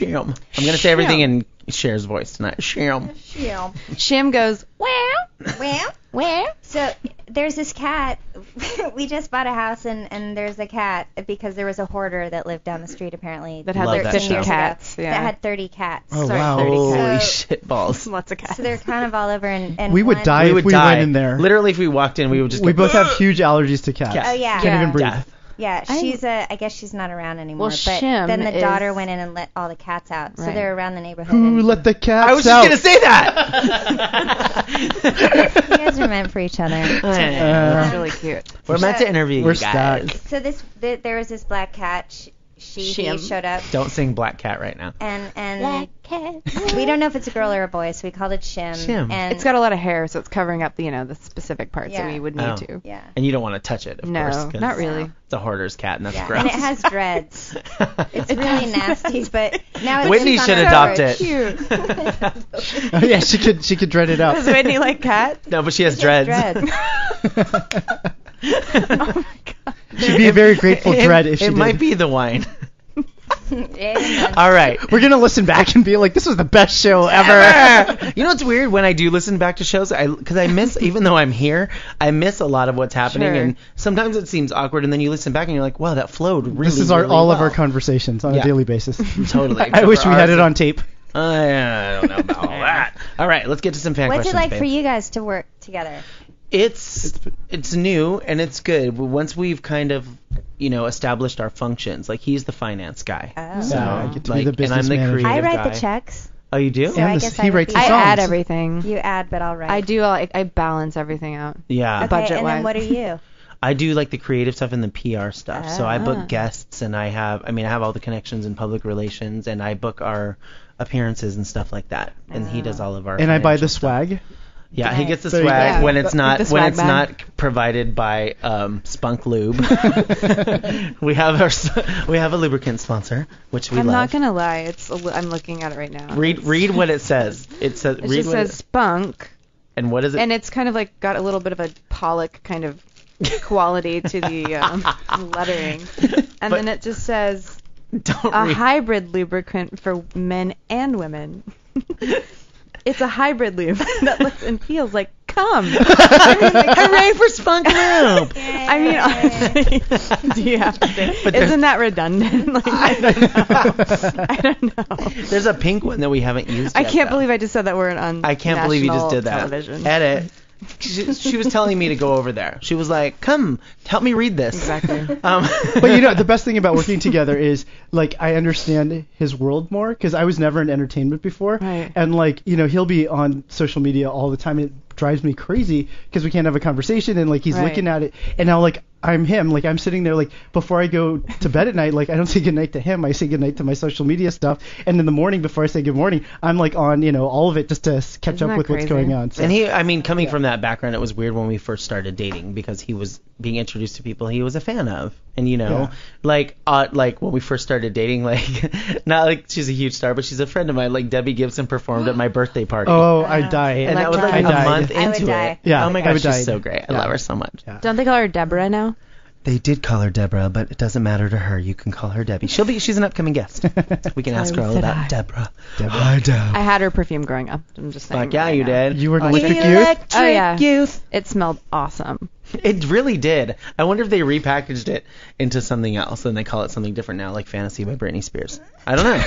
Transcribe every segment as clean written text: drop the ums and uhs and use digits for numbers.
Shim. I'm going to say everything in Cher's voice tonight. Shim. Shim goes, Well, so there's this cat. We just bought a house, and there's a cat because there was a hoarder that lived down the street apparently. That had Love like that 50 show. cats. Yeah. That had 30 cats. Oh, Sorry, wow. 30 Holy cats. shit balls. Lots of cats. So they're kind of all over, and We would one- die if we went in there. Literally, if we walked in, we would just We go, both have huge allergies to cats. Oh yeah. Can't even breathe. Death. Yeah, I guess she's not around anymore. Well, but Shim then the is- daughter went in and let all the cats out, so Right. they're around the neighborhood. Who and let the cats out? I was just going to say that. You guys are meant for each other. That's really cute. We're meant to interview We're you guys. stuck. So there was this black cat. He Shim. showed up, Don't sing Black Cat right now. and Black cat. we don't know if it's a girl or a boy, so we called it Shim. Shim. And It's got a lot of hair, so it's covering up the specific parts that Yeah. we would need Oh. to. yeah. And you don't want to touch it, of No, course. 'cause not really. It's a hoarder's cat, and that's Yeah, gross. and it has dreads. It's really nasty, but now it's Whitney just should on adopt our it. Cute. Oh, yeah, she could dread it out. Does Whitney like cats? No, but she has She has dreads. Oh my god. She'd be a very grateful dread if she It did. might be the wine. Yeah. All right. We're gonna listen back and be like, this was the best show ever. You know what's weird? When I do listen back to shows, because I miss, even though I'm here, I miss a lot of what's happening, Sure. and sometimes it seems awkward, and then you listen back and you're like, wow, that flowed really, This is really all of well. our conversations on Yeah. a daily basis. Totally. I wish we had it on tape. I don't know about all that. All right, let's get to some fan What's questions. it like babe. for you guys to work together? It's new and it's good. Once we've kind of established our functions, like he's the finance guy. Oh. So Yeah, I get to be like, the business and I'm the manager. creative I write guy. the checks. Oh, you do? So And I the- guess he I would writes be- the I songs. add everything. You add, but I'll write. I do. I balance everything out. Yeah. Okay, budget and then wise. what are you? I do like the creative stuff and the PR stuff. So I Ah. book guests and I have all the connections in public relations and I book our appearances and stuff like that. And he does all of our. And I buy the financial stuff. swag. Yeah, he gets the There you swag go. when it's not The swag bag. not provided by Spunk Lube. we have a lubricant sponsor, which we I'm love. not gonna lie. I'm looking at it right now. Read what it says. It says It read just what says spunk, and what is it? and it's kind of like got a little bit of a Pollock kind of quality to the lettering, and But- then it just says Don't a read. hybrid lubricant for men and women. It's a hybrid lube that looks and feels like cum. Hooray for Spunk Lube! I mean, honestly, do you have to say? But there's- Isn't that redundant? Like, I don't know. There's a pink one that we haven't used I yet, can't though. believe I just said that word on I can't believe you just national did that. television. Edit. She was telling me to go over there. She was like, "Come, help me read this." Exactly. But the best thing about working together is like I understand his world more because I was never in entertainment before, Right. and like he'll be on social media all the time. And it drives me crazy because we can't have a conversation and like he's Right. looking at it, and now like I'm him, like I'm sitting there like before I go to bed at night, like I don't say goodnight to him, I say goodnight to my social media stuff, and in the morning before I say good morning, I'm like on all of it just to catch Isn't up that with what's crazy? going on. So. And coming from that background, it was weird when we first started dating because he was being introduced to people he was a fan of, and like when we first started dating, like not like she's a huge star, but she's a friend of mine. Like Debbie Gibson performed at my birthday party. Oh, I die. And that was like I a died. month I would into die. it. Yeah, Oh my I gosh, would she's die. so great. I Yeah. love her so much. Yeah. Don't they call her Deborah now? They did call her Deborah, but it doesn't matter to her. You can call her Debbie. She's an upcoming guest. We can ask her all said about hi. Deborah. Hi, Deb. I had her perfume growing up. I'm just saying. Like, yeah, right you now. did. You were an Oh, electric yeah. youth? Oh yeah. Youth. It smelled awesome. It really did. I wonder if they repackaged it into something else and they call it something different now, like Fantasy by Britney Spears. I don't know.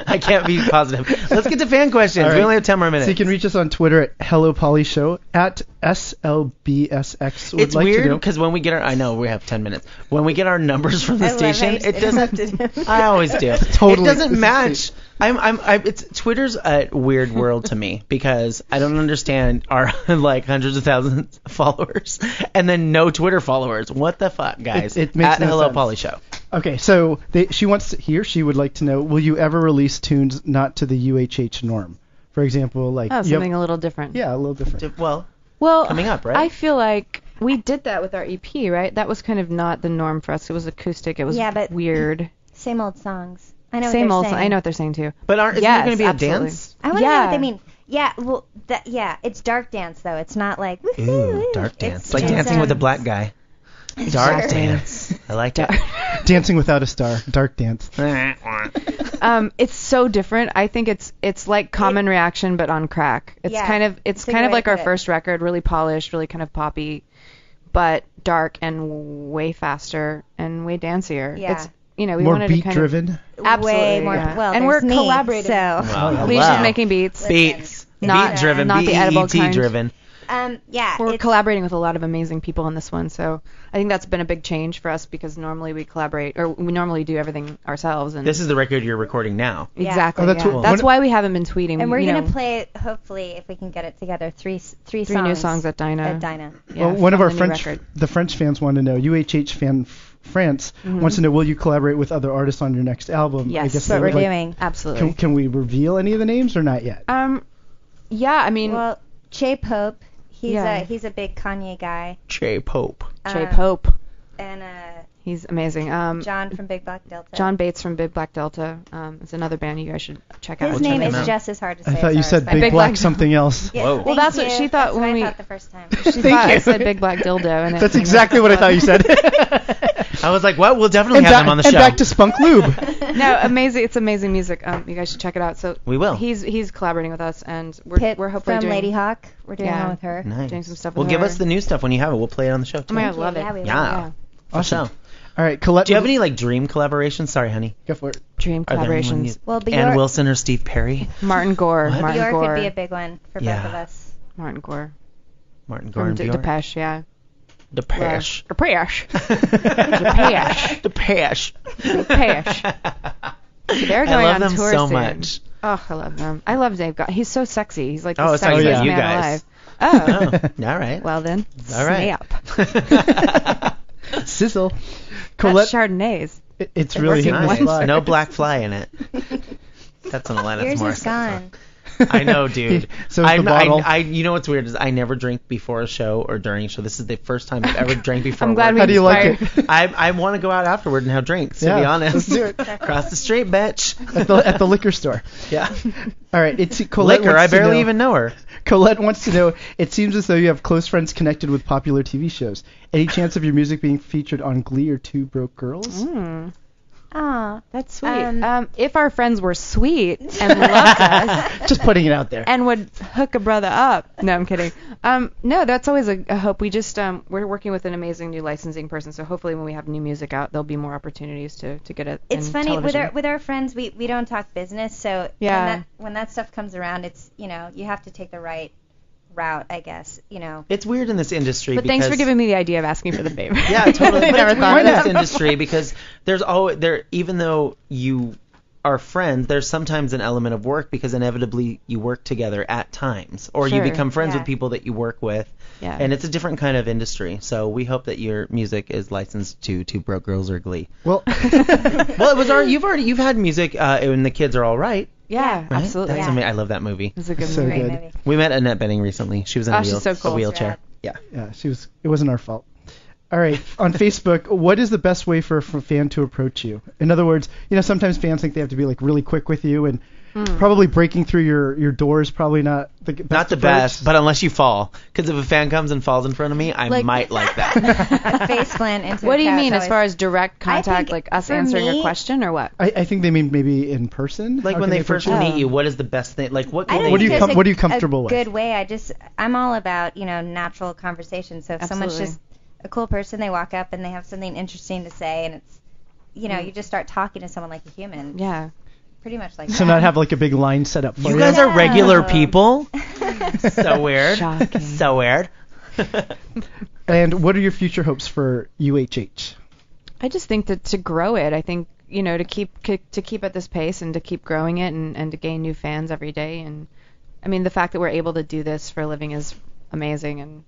I can't be positive. Let's get to fan questions. All We right. only have 10 more minutes. So you can reach us on Twitter at Hello Pauly Show at SLBSX. It's like weird to know. because when we get I know we have 10 minutes. When we get our numbers from the I love station, how you it doesn't. interrupted him. I always do. Totally. It doesn't match. It's Twitter's a weird world to me because I don't understand our like hundreds of thousands of followers and then no Twitter followers. What the fuck, guys? It makes at no Hello sense. Pauly Show. Okay, so she would like to know, will you ever release tunes not to the UHH norm? For example, like Oh, you have- something a little different. yeah, a little different. Well, Well, coming up, right? I feel like we did that with our EP, right? That was kind of not the norm for us. It was acoustic. It was Yeah, but- weird. Same old songs. I know Same what old. they're I saying. know what they're saying too. But isn't there Yes, going to be a absolutely. dance? I want to know Yeah. what they mean. Yeah, well, it's dark dance though. It's not like woohoo, Ooh, woo. dark dance. It's Like just, dancing with a black guy. Dark Sure. dance. Nice. I like it. Dancing Without a Star, dark dance. It's so different. I think it's like Common Reaction but on crack. It's Yeah, kind of it's a good way like to our put it. first record, really polished, really kind of poppy, but dark and way faster and way dancier. Yeah. It's we More wanted to beat kind driven. Absolutely, Way more. yeah. Well, And there's we're me, collaborating. So. Wow. Leisha's making beats. Beats. Not- Beat driven. not the edible BET kind. driven. Yeah. We're it's- collaborating with a lot of amazing people on this one, so I think that's been a big change for us because normally we collaborate or we normally do everything ourselves. And This is the record you're recording now. exactly. Oh, that's yeah. cool. That's When- why we haven't been tweeting. And we're you gonna know, play, hopefully, if we can get it together, three three new songs at Dinah. At Dinah. Yeah, Well, one of from our the new French record. the French fans want to know. UHH fan France wants to know, will you collaborate with other artists on your next album? Yes. I guess That's they what we're would like- doing. Absolutely. Can we reveal any of the names or not yet? Yeah, I mean, Well, Jay Pope. Yeah. He's a big Kanye guy. J Pope. Jay Pope. And He's amazing. John from Big Black Delta. John Bates from Big Black Delta. It's another band you guys should check out. His We'll name check is him out. just as hard to say. I thought as you ours, said but- Big Big Black Black- something else. Yeah, Whoa. thank Well, that's what you. she thought That's when what we- I thought the first time. She thought I you. said Big Black Dildo, and That's exactly what I thought you said. I was like, what? We'll definitely have them on the and show. back to Spunk Lube. No, amazing. It's amazing music. You guys should check it out. So We will. He's collaborating with us, and Pip we're hopefully from doing Lady Hawk. We're doing Yeah. one with her. Nice. doing some stuff Well, with give her. us the new stuff when you have it. We'll play it on the show too. Oh my Thank God, love you. it. Yeah, we will. Yeah. For Awesome. sure. All right, Colette. Do you have any like dream collaborations? Sorry, honey. Go for it. Dream Are there anyone collaborations. you- Well, Ann Bjork, Wilson or Steve Perry? Martin Gore. What? Martin Bjork Gore. would be a big one for Yeah. both of us. Martin Gore. Martin Gore From and Bjork. Depeche, yeah. Depeche. Depeche. Depeche. Depeche. Depeche. They're going I love on them tour so soon. much. Oh, I love them. I love Dave. He's so sexy. He's like the Oh, it's sexiest talking about man you guys. alive. Oh. Oh, all right. Well then, All right. snap. Sizzle. That's Colette. Chardonnays. It's really working hitting the Nice. spot. No black fly in it. That's an Alanis Yours Morissette is gone. song. I know, dude. So is the bottle. You know what's weird is I never drink before a show or during a show. This is the first time I've ever drank before. I'm glad work. we How do you like inspired- it? I want to go out afterward and have drinks. To be Yeah, honest, let's do it. Across the street, bitch. at the liquor store. Yeah. All right, it's Colette. Liquor. wants I to barely know- even know her. Colette wants to know. It seems as though you have close friends connected with popular TV shows. Any chance of your music being featured on Glee or Two Broke Girls? Aw. That's sweet. Um, If our friends were sweet and loved us Just putting it out there. and would hook a brother up. No, I'm kidding. No, that's always a hope. We just we're working with an amazing new licensing person, so hopefully when we have new music out, there'll be more opportunities to get it. It's in funny television. with our friends. We don't talk business, so Yeah. when that stuff comes around, it's you have to take the right route, I guess. It's weird in this industry. But thanks for because- giving me the idea of asking for the favor. Yeah, totally. I But never it's thought weird of in this that. industry because there's always even though you are friends, there's sometimes an element of work because inevitably you work together at times, or you Sure. become friends Yeah. with people that you work with, Yeah. and it's a different kind of industry. So we hope that your music is licensed to Two Broke Girls or Glee. Well, Well, it was you've had music when the kids are all right. Yeah, Right? absolutely. That's amazing. I love that movie. It's a good So movie. good. Great movie. We met Annette Bening recently. She was in Oh, a, she's so cool. a wheelchair. Rad. Yeah. yeah, it wasn't our fault. All right, on Facebook, what is the best way for a fan to approach you? In other words, sometimes fans think they have to be like really quick with you, and probably breaking through your door is probably not the best. Not the approach. best, but unless you fall. Because if a fan comes and falls in front of me, I might like that. A face plant into What a do you couch mean as always- far as direct I contact, think like us for answering me- a question or what? I think they mean maybe in person. Like How when can they approach first you? meet you, what is the best thing? Like what? I don't Can What do they you think there's what are you a comfortable with? good way. I'm all about natural conversation. So if someone's Absolutely. just a cool person, they walk up and they have something interesting to say, and it's you just start talking to someone like a human. Yeah. Pretty much like So that. not have like a big line set up for You you. guys are regular No. people. So weird. Shocking. So weird. And what are your future hopes for UHH? I just think that to grow it, I think to keep at this pace and to keep growing it and to gain new fans every day. And I mean, the fact that we're able to do this for a living is amazing, and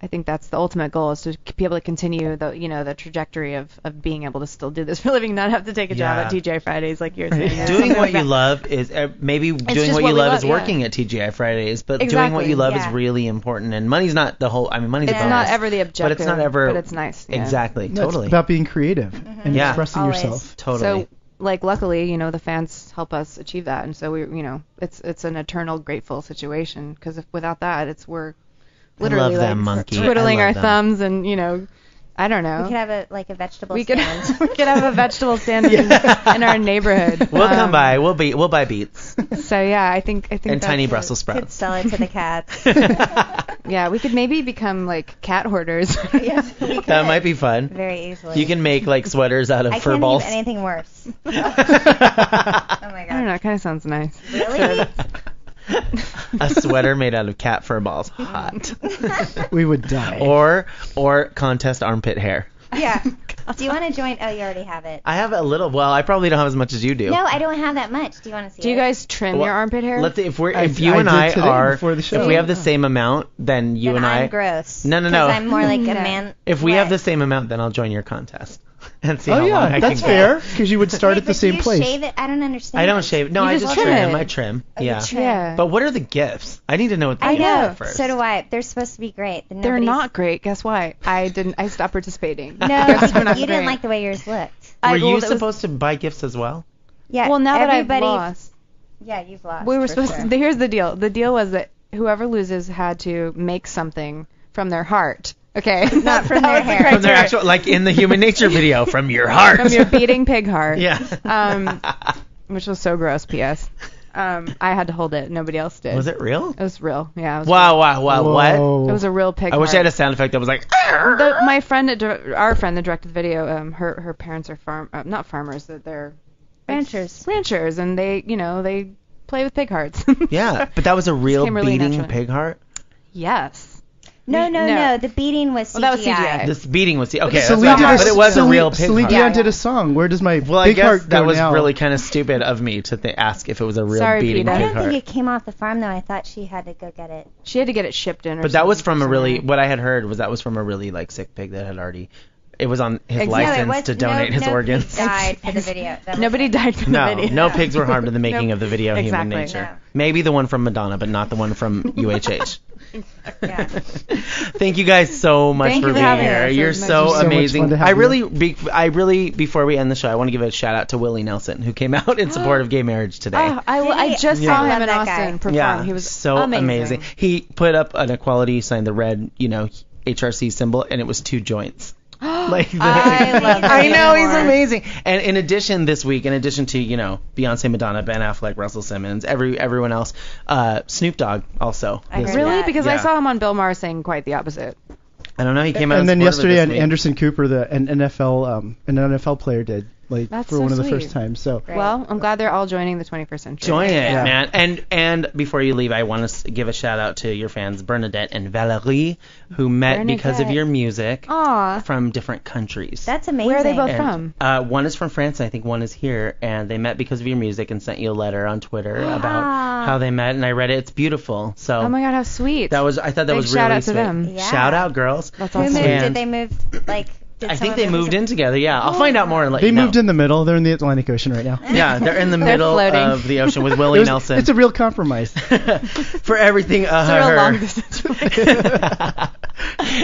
I think that's the ultimate goal, is to be able to continue the trajectory of being able to still do this for a living, not have to take a job Yeah. at TGI Fridays like you're saying. or Doing something what like you that. love is maybe doing just what what you we love love, is yeah. working at TGI Fridays, but doing what Exactly, you love yeah. is really important. And money's not the whole. I mean, money's It's a bonus, not ever the objective, but it's not ever. but it's nice. Yeah. Exactly. No, Totally. It's about being creative and Yeah. expressing Always. yourself. Totally. So, luckily, the fans help us achieve that, and so it's an eternal grateful situation, because without that, we're literally love them, monkey. I twiddling love our them. thumbs and I don't We know. could have a vegetable We could stand. we could have a vegetable stand in our neighborhood. We'll come by. We'll buy beets So yeah, I think and that's tiny it. Brussels Could sprouts. sell it to the cats. Yeah, we could maybe become like cat hoarders. Yeah, we could. That might be fun. Very easily. You can make like sweaters out of I fur can't balls. think of anything worse. Oh my I don't god. know. It kind of sounds nice. Really? A sweater made out of cat fur balls. Hot. We would die. Or contest armpit hair. Yeah. Do you want to join? Oh, you already have it. I have a little. Well, I probably don't have as much as you do. No, I don't have that much. Do you want to see Do you it? guys trim Well, your armpit hair? Let's see if I you and did I today are before the show. if we have the same amount, then you Then and I'm I. gross. No. Because I'm more like a Yeah. man. If we What? have the same amount, then I'll join your contest and see Oh how long yeah, I that's can fair go. because you would start Wait, at the but same do you place. shave it? I don't understand. I don't shave. No, You I just just trim trim. it. I trim. Oh, you Yeah. trim. Yeah. But what are the gifts? I need to know what the I gifts know. are first. So do I. They're supposed to be great. But They're nobody's- not great. Guess why? I stopped participating. No, Gifts were not you didn't great. like the way yours looked. Were you well, it was- supposed to buy gifts as well? Yeah. Well, now that I've everybody. lost, Yeah, you've lost. we were for supposed. sure. To, here's the deal. The deal was that whoever loses had to make something from their heart. Okay, not from their hair. From their actual, like in the Human Nature video, from your heart. From your beating pig heart. Yeah. Which was so gross. P.S. I had to hold it. Nobody else did. Was it real? It was real. Yeah. It was Wow, what? Whoa. It was a real pig I wish I heart. had a sound effect that was like. My friend, our friend that directed the video, her parents are not farmers, they're ranchers, and they play with pig hearts. Yeah, but that was a real came really beating naturally. pig heart. Yes. No. No. The beating was CGI. Well, that was CGI. This beating was okay. That's Celine what did I a- but it was a Celine- real pig Celine heart. Dion Yeah, did yeah. a song. Where does my Well, I big guess heart that go was now? really kind of stupid of me to ask if it was a real Sorry, beating Peter. I pig don't heart. think it came off the farm though. I thought she had to go get it. She had to get it shipped in. Or But that was something from a really. somewhere. What I had heard was that was from a really like sick pig that had already. It was on his Exactly. license No, it was, to donate his no organs. Pig died for the video. That was Nobody it. died from No, the video. no pigs were harmed in the making Nope. of the video Human Exactly. Nature. No. Maybe the one from Madonna, but not the one from UHH. Yeah. Thank you guys so much Thank for you for being having here. us. It You're was so so much amazing. fun to have I you. really, before we end the show, I want to give a shout out to Willie Nelson, who came out in support of gay marriage today. Oh, I Did he? just Yeah. saw I him love in that Austin guy. perform. Yeah, He was so amazing. He put up an equality sign, the red, HRC symbol, and it was 2 joints. Like I love that. I know he's more. amazing. And in addition, this week, in addition to Beyonce, Madonna, Ben Affleck, Russell Simmons, everyone else, Snoop Dogg also. I this heard week. Really? that. Because I Yeah. saw him on Bill Maher saying quite the opposite. I don't know. He came out And then in support of it yesterday, this an week. Anderson Cooper, an NFL player did That's for so one of the sweet. first times. So Great. Well, I'm glad they're all joining the 21st century. Join it, Yeah. man. And before you leave, I want to give a shout out to your fans, Bernadette and Valerie, who met because of Bernadette. your music Aw. from different countries. That's amazing. Where are they both And, from? one is from France, and I think one is here, and they met because of your music and sent you a letter on Twitter about how they met, and I read it. It's beautiful. So Oh my God, how sweet. I thought that Big was shout really out to sweet. them. Yeah. Shout out, girls. That's Who awesome. moved? And- Did they move? Did I think someone they move moved in together. Yeah, I'll find out more and let they you know. moved in the middle. They're in the Atlantic Ocean right now. Yeah, they're in the They're middle floating. of the ocean with Willie Nelson. It's a real compromise. For everything, It's a real her. long distance.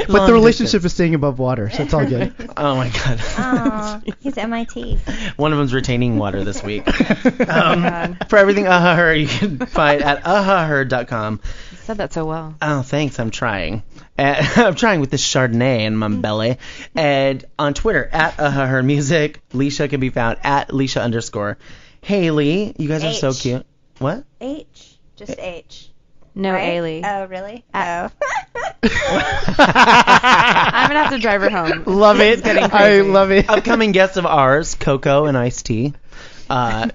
But the relationship is staying above water, so it's all good. Oh my god. Oh, he's MIT. One of them's retaining water this week. God. For everything her, you can find at ahaher.com. You said that so well. Oh, thanks. I'm trying. I'm trying with this Chardonnay in my belly. And on Twitter, at ahahermusic. Leisha can be found at Leisha_. Hailey, you guys are so H. cute. What? H. Just H. No, right? Ailey. Oh, really? Uh, Oh. I'm gonna have to drive her home. Love it. It's getting I crazy. love it. Upcoming guests of ours, Coco and Ice-T.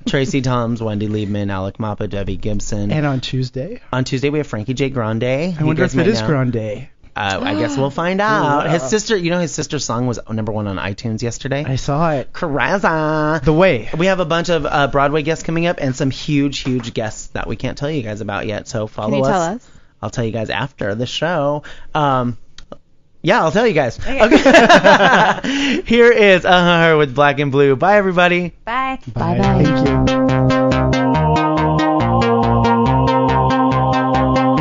Tracy Toms, Wendy Liebman, Alec Mappa, Debbie Gibson. And on Tuesday, On Tuesday, we have Frankie J. Grande. I wonder if it is Grande. I guess we'll find out. His sister, his sister's song was #1 on iTunes yesterday. I saw it. Craza. The Way. We have a bunch of Broadway guests coming up and some huge guests that we can't tell you guys about yet. So follow Can you us. tell us? I'll tell you guys after the show. Yeah, I'll tell you guys. Okay. Here is with Black and Blue. Bye, everybody. Bye. Bye-bye. Thank you.